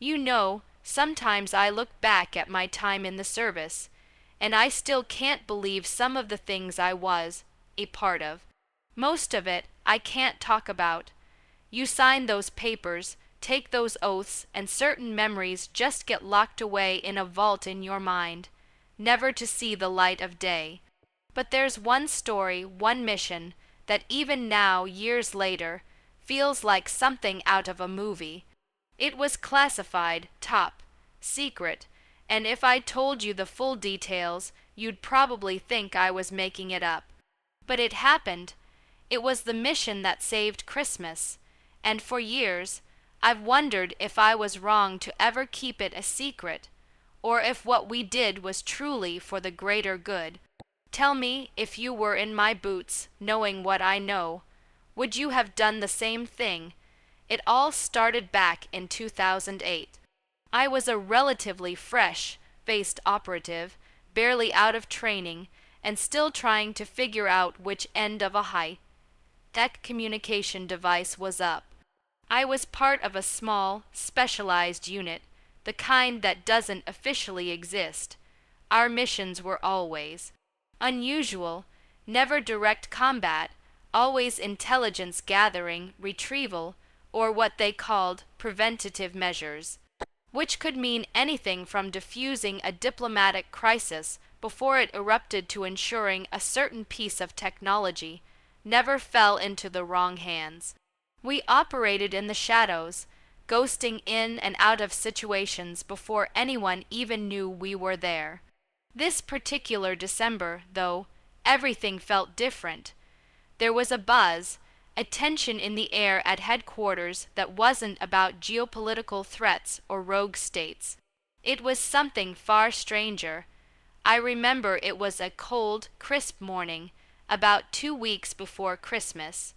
You know, sometimes I look back at my time in the service, and I still can't believe some of the things I was a part of. Most of it I can't talk about. You sign those papers, take those oaths, and certain memories just get locked away in a vault in your mind, never to see the light of day. But there's one story, one mission, that even now, years later, feels like something out of a movie. It was classified, top, secret, and if I told you the full details, you'd probably think I was making it up. But it happened. It was the mission that saved Christmas, and for years, I've wondered if I was wrong to ever keep it a secret, or if what we did was truly for the greater good. Tell me, if you were in my boots, knowing what I know, would you have done the same thing? It all started back in 2008. I was a relatively fresh-faced operative, barely out of training, and still trying to figure out which end of a high-tech communication device was up. I was part of a small, specialized unit, the kind that doesn't officially exist. Our missions were always unusual, never direct combat, always intelligence gathering, retrieval, or what they called preventative measures, which could mean anything from diffusing a diplomatic crisis before it erupted to ensuring a certain piece of technology never fell into the wrong hands. We operated in the shadows, ghosting in and out of situations before anyone even knew we were there. This particular December, though, everything felt different. There was a buzz, a tension in the air at headquarters that wasn't about geopolitical threats or rogue states. It was something far stranger. I remember it was a cold, crisp morning, about 2 weeks before Christmas.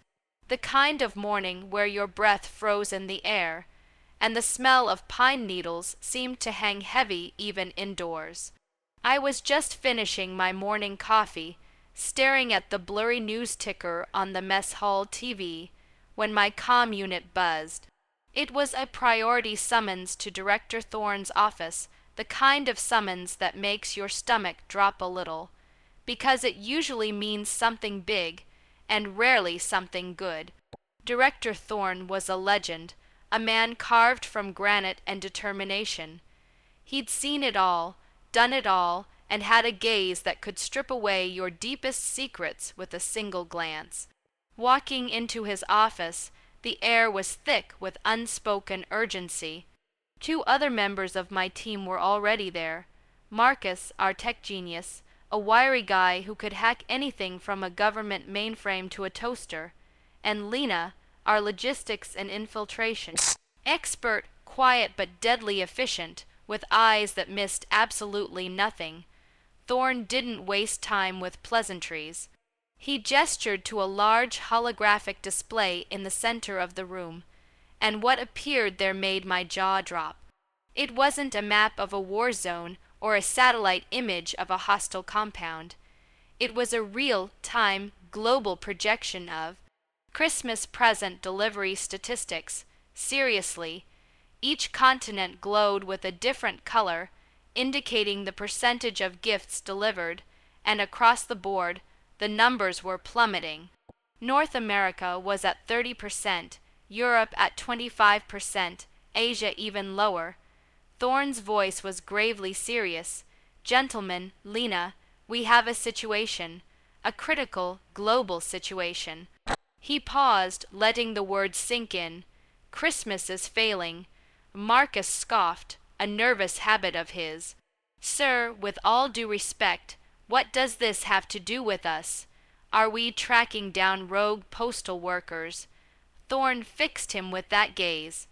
The kind of morning where your breath froze in the air, and the smell of pine needles seemed to hang heavy even indoors. I was just finishing my morning coffee, staring at the blurry news ticker on the mess hall TV, when my comm unit buzzed. It was a priority summons to Director Thorne's office, the kind of summons that makes your stomach drop a little, because it usually means something big, and rarely something good. Director Thorne was a legend, a man carved from granite and determination. He'd seen it all, done it all, and had a gaze that could strip away your deepest secrets with a single glance. Walking into his office, the air was thick with unspoken urgency. 2 other members of my team were already there. Marcus, our tech genius, a wiry guy who could hack anything from a government mainframe to a toaster, and Lena, our logistics and infiltration expert, quiet but deadly efficient, with eyes that missed absolutely nothing. Thorne didn't waste time with pleasantries. He gestured to a large holographic display in the center of the room, and what appeared there made my jaw drop. It wasn't a map of a war zone or a satellite image of a hostile compound. It was a real-time, global projection of Christmas present delivery statistics. Seriously, each continent glowed with a different color, indicating the percentage of gifts delivered, and across the board, the numbers were plummeting. North America was at 30%, Europe at 25%, Asia even lower. Thorne's voice was gravely serious. Gentlemen, Lena, we have a situation, a critical, global situation. He paused, letting the words sink in. Christmas is failing. Marcus scoffed, a nervous habit of his. Sir, with all due respect, what does this have to do with us? Are we tracking down rogue postal workers? Thorne fixed him with that gaze.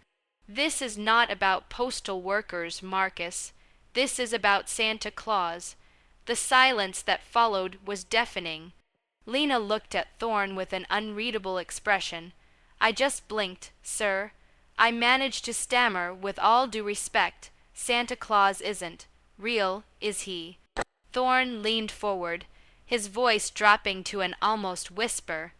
This is not about postal workers, Marcus. This is about Santa Claus. The silence that followed was deafening. Lena looked at Thorne with an unreadable expression. I just blinked, sir. I managed to stammer, with all due respect, Santa Claus isn't. Real, is he? Thorne leaned forward, his voice dropping to an almost whisper.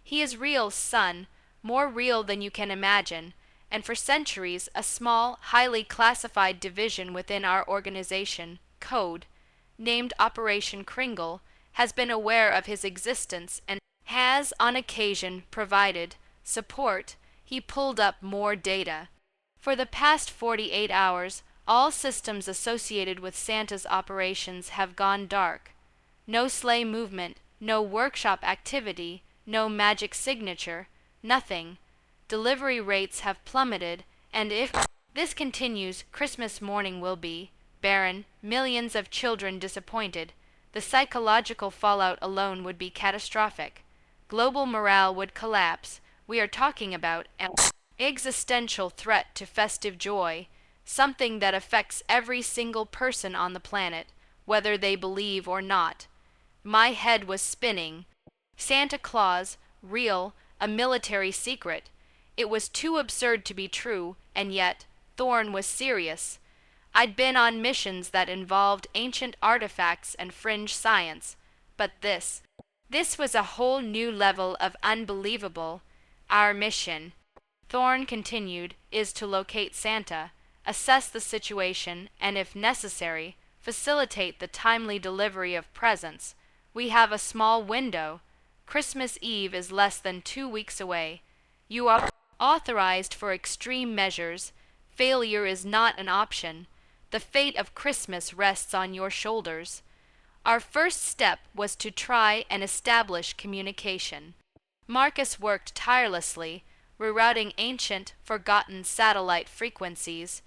He is real, son, more real than you can imagine, and for centuries a small, highly classified division within our organization, Code, named Operation Kringle, has been aware of his existence and has on occasion provided support. He pulled up more data. For the past 48 hours, all systems associated with Santa's operations have gone dark. No sleigh movement, no workshop activity, no magic signature, nothing. Delivery rates have plummeted, and if this continues, Christmas morning will be barren, millions of children disappointed. The psychological fallout alone would be catastrophic. Global morale would collapse. We are talking about an existential threat to festive joy, something that affects every single person on the planet, whether they believe or not. My head was spinning. Santa Claus, real, a military secret. It was too absurd to be true, and yet Thorne was serious. I'd been on missions that involved ancient artifacts and fringe science, but this was a whole new level of unbelievable. Our mission, Thorne continued, is to locate Santa, assess the situation, and if necessary, facilitate the timely delivery of presents. We have a small window. Christmas Eve is less than 2 weeks away. You are authorized for extreme measures. Failure is not an option. The fate of Christmas rests on your shoulders. Our first step was to try and establish communication. Marcus worked tirelessly, rerouting ancient, forgotten satellite frequencies,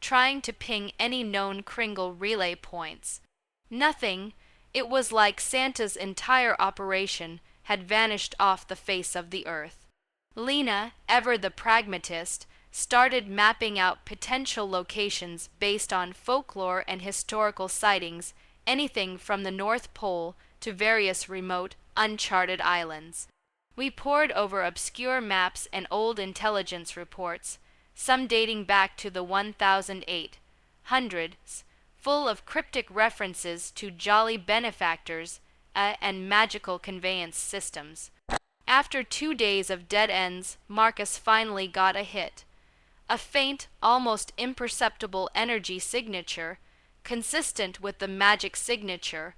trying to ping any known Kringle relay points. Nothing. It was like Santa's entire operation had vanished off the face of the earth. Lena, ever the pragmatist, started mapping out potential locations based on folklore and historical sightings, anything from the North Pole to various remote, uncharted islands. We pored over obscure maps and old intelligence reports, some dating back to the 1800s, full of cryptic references to jolly benefactors and magical conveyance systems. After 2 days of dead ends, Marcus finally got a hit. A faint, almost imperceptible energy signature, consistent with the magic signature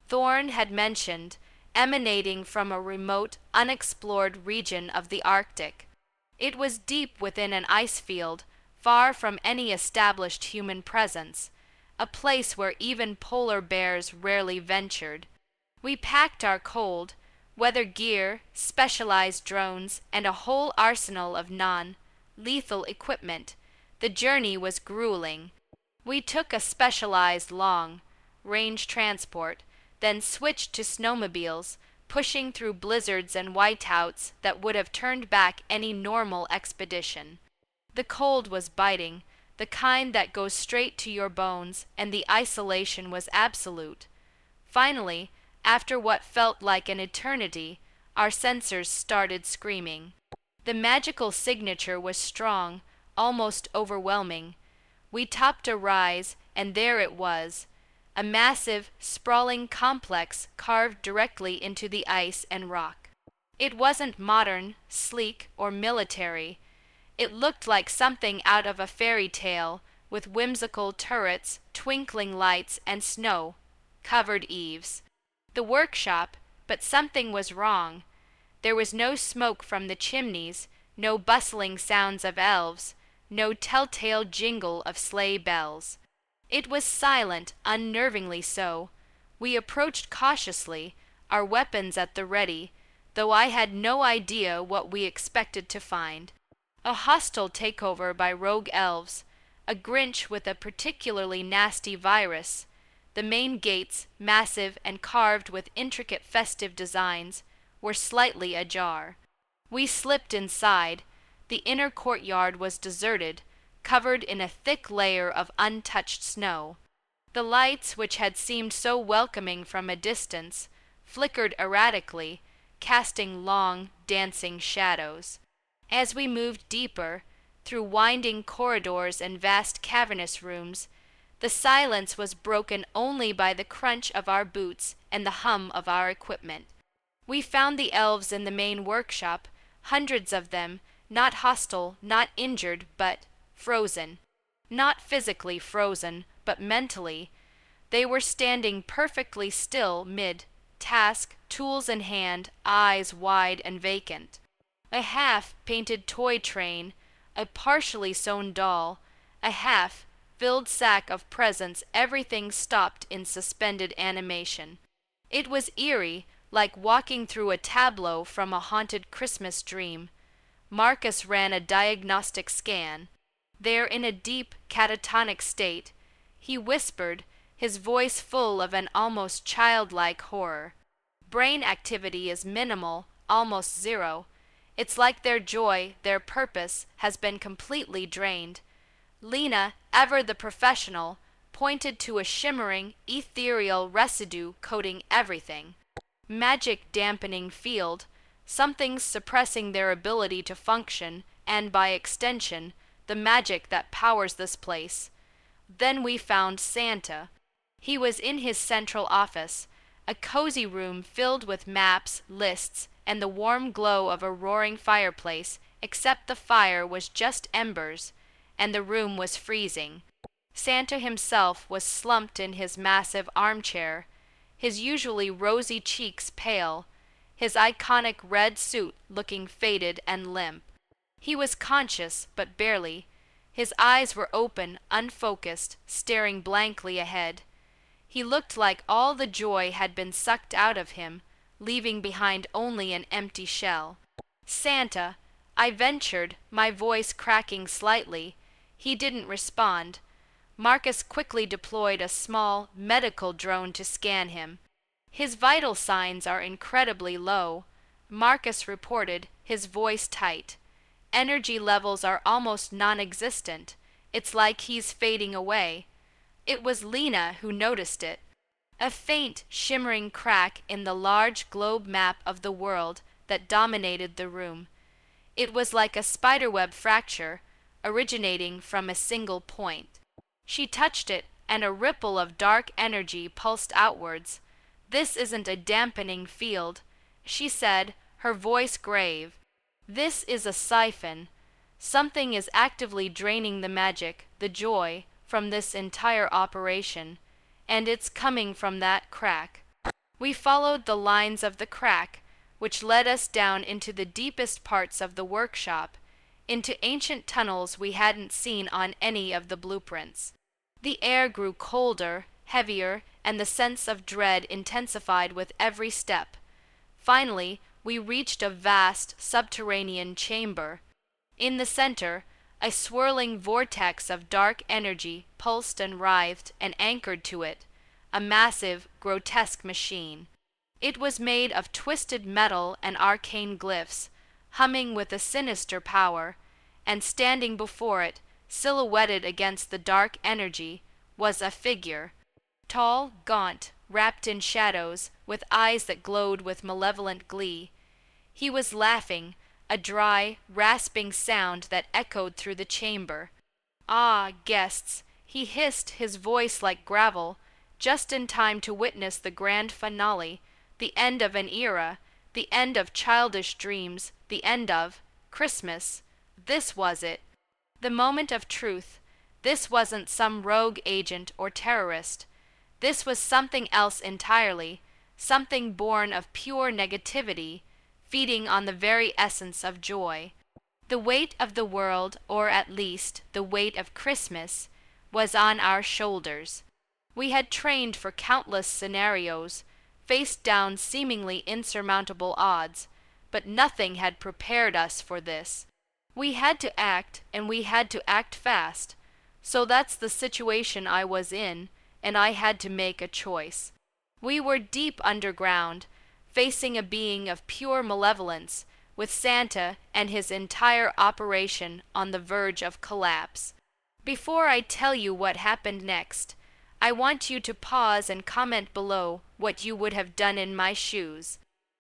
Thorne had mentioned, emanating from a remote, unexplored region of the Arctic. It was deep within an ice field, far from any established human presence, a place where even polar bears rarely ventured. We packed our cold weather gear, specialized drones, and a whole arsenal of non-lethal equipment. The journey was grueling. We took a specialized long-range transport, then switched to snowmobiles, pushing through blizzards and whiteouts that would have turned back any normal expedition. The cold was biting, the kind that goes straight to your bones, and the isolation was absolute. Finally, after what felt like an eternity, our sensors started screaming. The magical signature was strong, almost overwhelming. We topped a rise, and there it was, a massive, sprawling complex carved directly into the ice and rock. It wasn't modern, sleek, or military. It looked like something out of a fairy tale, with whimsical turrets, twinkling lights, and snow-covered eaves. The workshop, but something was wrong. There was no smoke from the chimneys, no bustling sounds of elves, no telltale jingle of sleigh bells. It was silent, unnervingly so. We approached cautiously, our weapons at the ready, though I had no idea what we expected to find. A hostile takeover by rogue elves, a Grinch with a particularly nasty virus. The main gates, massive and carved with intricate festive designs, were slightly ajar. We slipped inside. The inner courtyard was deserted, covered in a thick layer of untouched snow. The lights, which had seemed so welcoming from a distance, flickered erratically, casting long, dancing shadows. As we moved deeper, through winding corridors and vast cavernous rooms, the silence was broken only by the crunch of our boots and the hum of our equipment. We found the elves in the main workshop, hundreds of them, not hostile, not injured, but frozen. Not physically frozen, but mentally. They were standing perfectly still mid-task, tools in hand, eyes wide and vacant. A half-painted toy train, a partially sewn doll, a half-filled sack of presents, everything stopped in suspended animation. It was eerie, like walking through a tableau from a haunted Christmas dream. Marcus ran a diagnostic scan. There, in a deep catatonic state, he whispered, his voice full of an almost childlike horror. Brain activity is minimal, almost zero. It's like their joy, their purpose, has been completely drained. Lena, ever the professional, pointed to a shimmering, ethereal residue coating everything. Magic dampening field, something suppressing their ability to function, and by extension, the magic that powers this place. Then we found Santa. He was in his central office, a cozy room filled with maps, lists, and the warm glow of a roaring fireplace, except the fire was just embers, and the room was freezing. Santa himself was slumped in his massive armchair, his usually rosy cheeks pale, his iconic red suit looking faded and limp. He was conscious, but barely. His eyes were open, unfocused, staring blankly ahead. He looked like all the joy had been sucked out of him, leaving behind only an empty shell. "Santa," I ventured, my voice cracking slightly. He didn't respond. Marcus quickly deployed a small medical drone to scan him. "His vital signs are incredibly low," Marcus reported, his voice tight. "Energy levels are almost non-existent. It's like he's fading away." It was Lena who noticed it. A faint, shimmering crack in the large globe map of the world that dominated the room. It was like a spiderweb fracture, originating from a single point. She touched it, and a ripple of dark energy pulsed outwards. "This isn't a dampening field," she said, her voice grave. "This is a siphon. Something is actively draining the magic, the joy, from this entire operation, and it's coming from that crack." We followed the lines of the crack, which led us down into the deepest parts of the workshop, into ancient tunnels we hadn't seen on any of the blueprints. The air grew colder, heavier, and the sense of dread intensified with every step. Finally, we reached a vast subterranean chamber. In the center, a swirling vortex of dark energy pulsed and writhed and anchored to it, a massive, grotesque machine. It was made of twisted metal and arcane glyphs, humming with a sinister power, and standing before it, silhouetted against the dark energy, was a figure. Tall, gaunt, wrapped in shadows, with eyes that glowed with malevolent glee. He was laughing, a dry, rasping sound that echoed through the chamber. "Ah, guests," he hissed, his voice like gravel, just in time to witness the grand finale, the end of an era, the end of childish dreams, the end of Christmas. This was it. The moment of truth. This wasn't some rogue agent or terrorist. This was something else entirely, something born of pure negativity, feeding on the very essence of joy. The weight of the world, or at least the weight of Christmas, was on our shoulders. We had trained for countless scenarios, faced down seemingly insurmountable odds, but nothing had prepared us for this. We had to act, and we had to act fast. So that's the situation I was in, and I had to make a choice. We were deep underground, facing a being of pure malevolence, with Santa and his entire operation on the verge of collapse. Before I tell you what happened next, I want you to pause and comment below what you would have done in my shoes.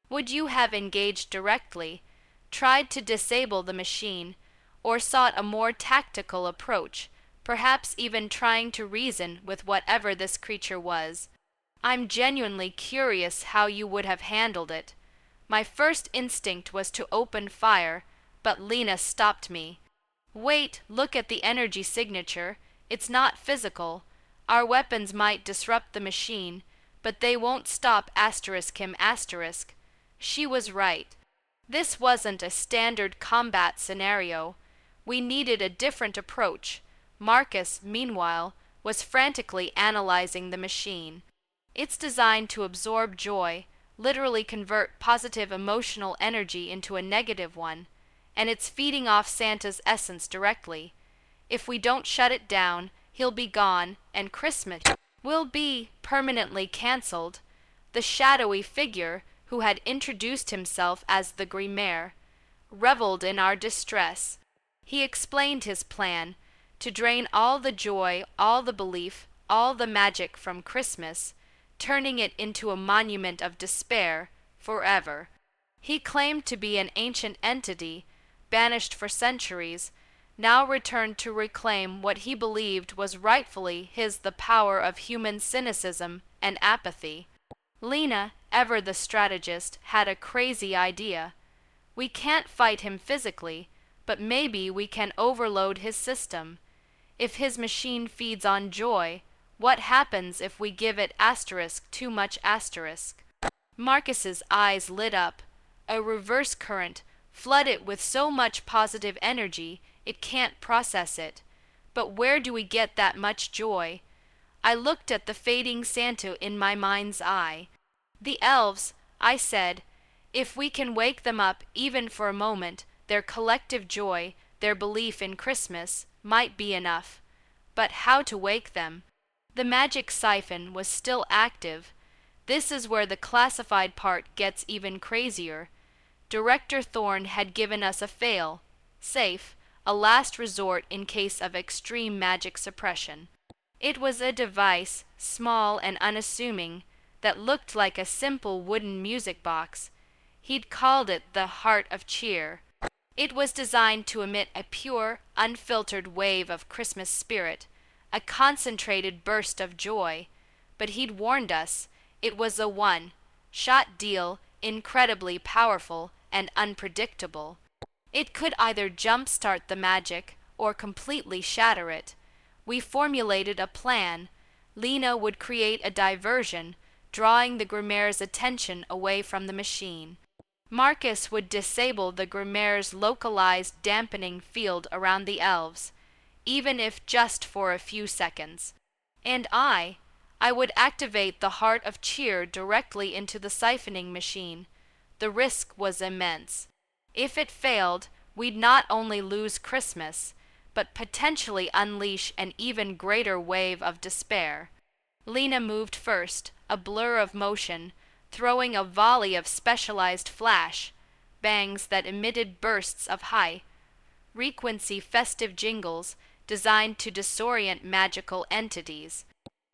Would you have engaged directly, tried to disable the machine, or sought a more tactical approach, perhaps even trying to reason with whatever this creature was? I'm genuinely curious how you would have handled it. My first instinct was to open fire, but Lena stopped me. Wait, look at the energy signature. It's not physical. Our weapons might disrupt the machine, but they won't stop him. She was right. This wasn't a standard combat scenario. We needed a different approach. Marcus, meanwhile, was frantically analyzing the machine. It's designed to absorb joy, literally convert positive emotional energy into a negative one, and it's feeding off Santa's essence directly. If we don't shut it down, he'll be gone, and Christmas will be permanently cancelled. The shadowy figure, who had introduced himself as the Grimaire, reveled in our distress. He explained his plan to drain all the joy, all the belief, all the magic from Christmas, turning it into a monument of despair forever. He claimed to be an ancient entity, banished for centuries, now returned to reclaim what he believed was rightfully his, the power of human cynicism and apathy. Lena, ever the strategist, had a crazy idea. We can't fight him physically, but maybe we can overload his system. If his machine feeds on joy, what happens if we give it too much asterisk? Marcus's eyes lit up. A reverse current flood it with so much positive energy it can't process it. But where do we get that much joy? I looked at the fading Santa in my mind's eye. The elves, I said, if we can wake them up even for a moment, their collective joy, their belief in Christmas, might be enough. But how to wake them? The magic siphon was still active. This is where the classified part gets even crazier. Director Thorne had given us a safe, a last resort in case of extreme magic suppression. It was a device, small and unassuming, that looked like a simple wooden music box. He'd called it the Heart of Cheer. It was designed to emit a pure, unfiltered wave of Christmas spirit, a concentrated burst of joy. But he'd warned us it was a one-shot deal, incredibly powerful and unpredictable. It could either jumpstart the magic or completely shatter it. We formulated a plan. Lena would create a diversion, drawing the Grimaire's attention away from the machine. Marcus would disable the Grimaire's localized dampening field around the elves, even if just for a few seconds. And I would activate the Heart of Cheer directly into the siphoning machine. The risk was immense. If it failed, we'd not only lose Christmas, but potentially unleash an even greater wave of despair. Lena moved first, a blur of motion, throwing a volley of specialized bangs that emitted bursts of high-frequency festive jingles designed to disorient magical entities.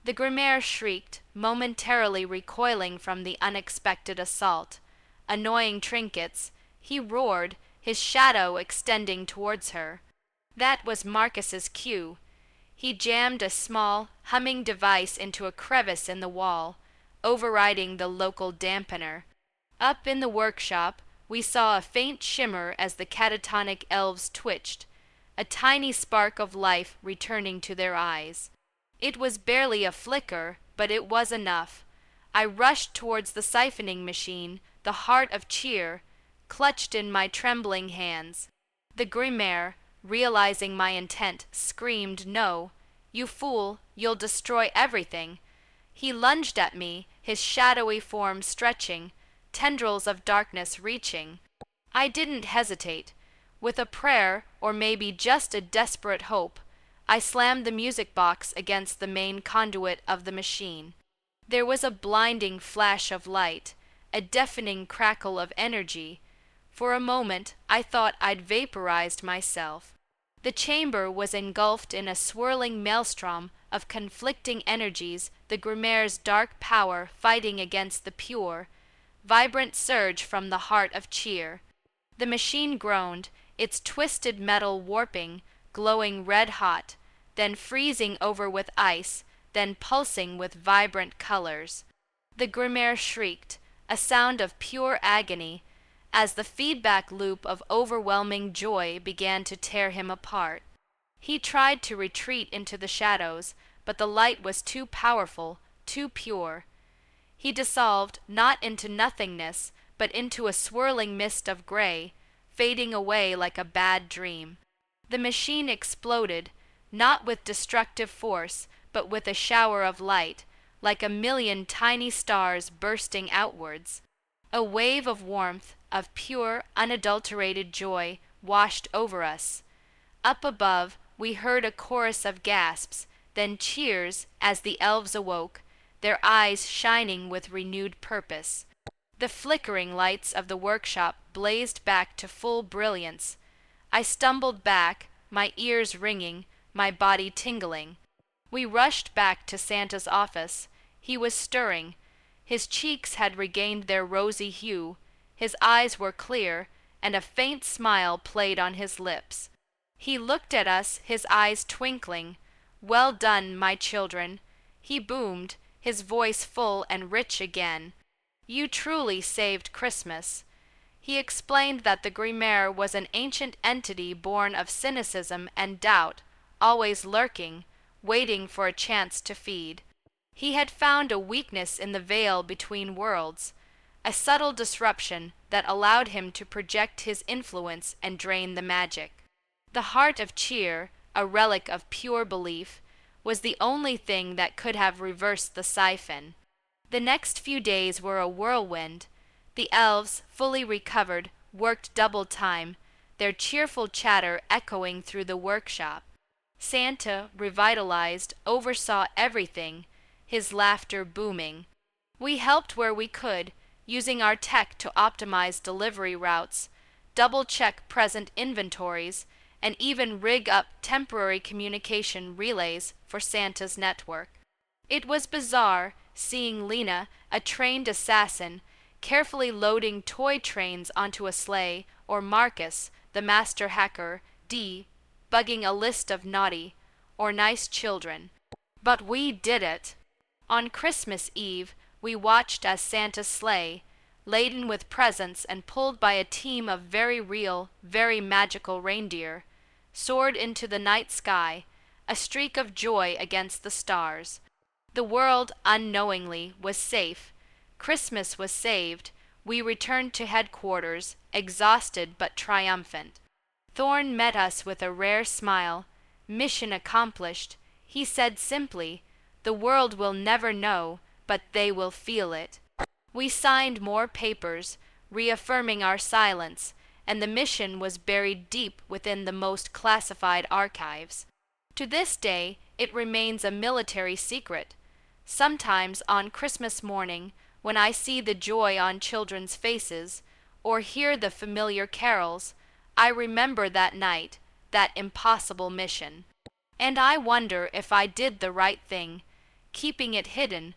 The Grimaire shrieked, momentarily recoiling from the unexpected assault. Annoying trinkets, he roared, his shadow extending towards her. That was Marcus's cue. He jammed a small, humming device into a crevice in the wall, overriding the local dampener. Up in the workshop, we saw a faint shimmer as the catatonic elves twitched, a tiny spark of life returning to their eyes. It was barely a flicker, but it was enough. I rushed towards the siphoning machine, the Heart of Cheer, clutched in my trembling hands. The Grimaire, realizing my intent, screamed, "No, you fool, you'll destroy everything." He lunged at me, his shadowy form stretching, tendrils of darkness reaching. I didn't hesitate. With a prayer, or maybe just a desperate hope, I slammed the music box against the main conduit of the machine. There was a blinding flash of light, a deafening crackle of energy. For a moment, I thought I'd vaporized myself. The chamber was engulfed in a swirling maelstrom of conflicting energies, the Grimaire's dark power fighting against the pure, vibrant surge from the Heart of Cheer. The machine groaned, its twisted metal warping, glowing red-hot, then freezing over with ice, then pulsing with vibrant colors. The Grimaire shrieked, a sound of pure agony, as the feedback loop of overwhelming joy began to tear him apart. He tried to retreat into the shadows, but the light was too powerful, too pure. He dissolved not into nothingness, but into a swirling mist of gray, fading away like a bad dream. The machine exploded, not with destructive force, but with a shower of light, like a million tiny stars bursting outwards. A wave of warmth, of pure, unadulterated joy, washed over us. Up above, we heard a chorus of gasps, then cheers as the elves awoke, their eyes shining with renewed purpose. The flickering lights of the workshop blazed back to full brilliance. I stumbled back, my ears ringing, my body tingling. We rushed back to Santa's office. He was stirring. His cheeks had regained their rosy hue, his eyes were clear, and a faint smile played on his lips. He looked at us, his eyes twinkling. "Well done, my children," he boomed, his voice full and rich again. "You truly saved Christmas." He explained that the Grimaire was an ancient entity born of cynicism and doubt, always lurking, waiting for a chance to feed. He had found a weakness in the veil between worlds, a subtle disruption that allowed him to project his influence and drain the magic. The heart of cheer, a relic of pure belief, was the only thing that could have reversed the siphon. The next few days were a whirlwind. The elves, fully recovered, worked double time, their cheerful chatter echoing through the workshop. Santa, revitalized, oversaw everything, his laughter booming. We helped where we could, using our tech to optimize delivery routes, double-check present inventories, and even rig up temporary communication relays for Santa's network. It was bizarre seeing Lena, a trained assassin, carefully loading toy trains onto a sleigh, or Marcus, the master hacker, bugging a list of naughty or nice children. But we did it! On Christmas Eve, we watched as Santa's sleigh, laden with presents and pulled by a team of very real, very magical reindeer, soared into the night sky, a streak of joy against the stars. The world, unknowingly, was safe. Christmas was saved. We returned to headquarters, exhausted but triumphant. Thorne met us with a rare smile. Mission accomplished. He said simply, "The world will never know, but they will feel it." We signed more papers, reaffirming our silence, and the mission was buried deep within the most classified archives. To this day, it remains a military secret. Sometimes on Christmas morning, when I see the joy on children's faces, or hear the familiar carols, I remember that night, that impossible mission. And I wonder if I did the right thing, keeping it hidden,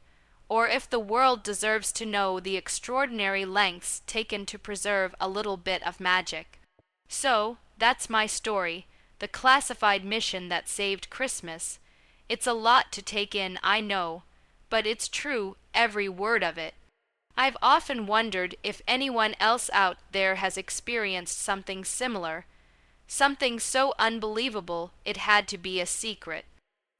or if the world deserves to know the extraordinary lengths taken to preserve a little bit of magic. So, that's my story, the classified mission that saved Christmas. It's a lot to take in, I know, but it's true, every word of it. I've often wondered if anyone else out there has experienced something similar, something so unbelievable it had to be a secret.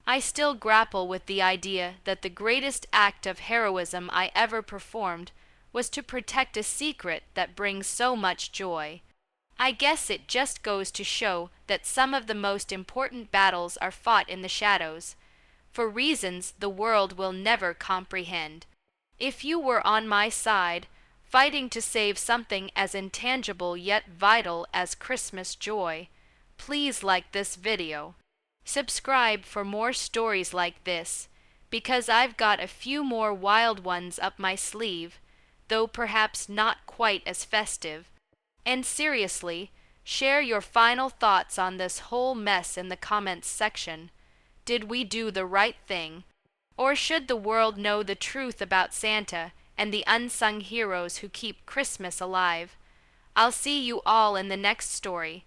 I still grapple with the idea that the greatest act of heroism I ever performed was to protect a secret that brings so much joy. I guess it just goes to show that some of the most important battles are fought in the shadows, for reasons the world will never comprehend. If you were on my side, fighting to save something as intangible yet vital as Christmas joy, please like this video. Subscribe for more stories like this, because I've got a few more wild ones up my sleeve, though perhaps not quite as festive. And seriously, share your final thoughts on this whole mess in the comments section. Did we do the right thing? Or should the world know the truth about Santa and the unsung heroes who keep Christmas alive? I'll see you all in the next story.